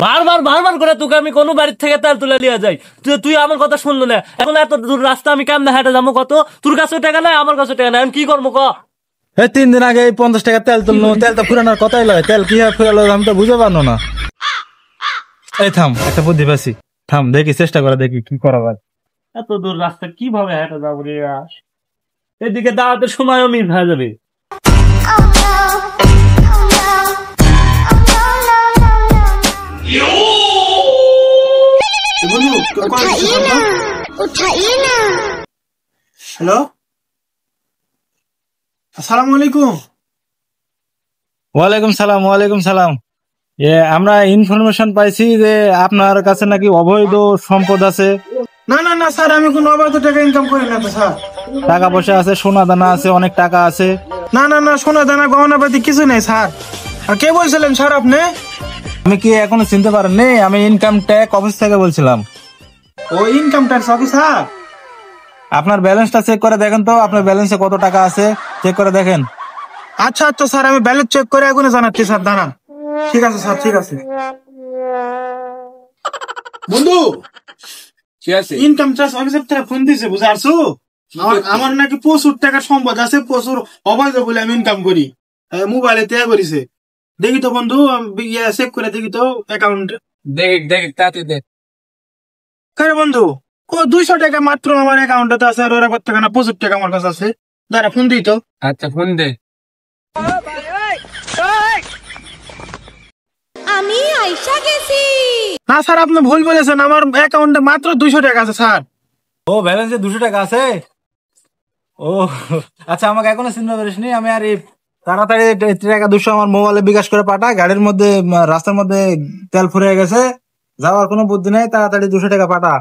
বারবার বারবার করে তোকে আমি কোনো বাড়ির থেকে তেল তুলে নিয়ে যাই, তুই আমার কথা শুনলো না। এখন এত দূর রাস্তা আমি কেমনে হেঁটে যাবো কত? তোর কাছে টাকা নাই, আমার কাছে টাকা নাই, আমি কি করবো ক? 3 দিন আগে 50 টাকা তেল তুললো, তেল তো ফুরানোর কথাই লয়, তেল কি হয় ফুরালো আমি তো বুঝে পারলো না। এই থাম, একটা বুদ্ধি পাচ্ছি, থাম দেখি, চেষ্টা করে দেখি কি করা যায়। এত দূর রাস্তা কিভাবে হেঁটে যাবো রে? এদিকে দাঁড়াতে সময়ও মিস হয়ে যাবে। হ্যালো, আসসালামু আলাইকুম। ওয়ালাইকুম সালাম, ওয়ালাইকুম সালাম। আমরা ইনফরমেশন পাইছি যে আপনার কাছে নাকি অবৈধ সম্পদ আছে। না না না স্যার, আমি কোনো অবৈধ টাকা ইনকাম করি না তো স্যার। টাকা পয়সা আছে, সোনা দানা আছে, অনেক টাকা আছে। না না না, সোনা দানা গহনা পাতি কিছু নেই স্যার। আর কে বলছিলেন স্যার আপনি? আমি কি এখনো চিনতে পারেননি? আমি ইনকাম ট্যাক্স অফিস থেকে বলছিলাম। ও ইনকাম ট্যাক্স অফিসার? আপনার ব্যালেন্সটা চেক করে দেখেন তো, আপনার ব্যালেন্সে কত টাকা আছে চেক করে দেখেন। আচ্ছা আচ্ছা স্যার, আমি ব্যালেন্স চেক করে এখনই জানাচ্ছি স্যার, দাঁড়ান। ঠিক আছে স্যার, ঠিক আছে। বন্ধু, ইনকাম ট্যাক্স অফিসার থেকে ফোন দিয়েছে, বুঝে আসছো? আমার নাকি প্রচুর টাকার সম্পদ আছে, প্রচুর অবৈধ বলে আমি ইনকাম করি, মোবাইলে তেয়া করেছে। দেখি তো বন্ধু, চেক করে দেখি তো অ্যাকাউন্ট। দেখ তাতে দেখ। কেন বন্ধু, 200 টাকা মাত্র আমার অ্যাকাউন্টে আছে, আর ওরা কত টাকা না, প্রচুর টাকা আমার কাছে আছে। দাঁড়া, ফোন দিই তো। আচ্ছা ফোন দে। আমি আইসা গেছি। না স্যার, আপনি ভুল বলেছেন, আমার অ্যাকাউন্টে মাত্র 200 টাকা আছে স্যার। ও, ব্যালেন্সে 200 টাকা আছে? ও আচ্ছা, আমাকে এখনো চিনতে পারিসনি? আমি আর তাড়াতাড়ি টাকা 200 আমার মোবাইলে বিকাশ করে পাঠা। গাড়ির মধ্যে রাস্তার মধ্যে তেল ফুরিয়ে গেছে, যাওয়ার কোনো বুদ্ধি নেই, তাড়াতাড়ি 200 টাকা পাঠা।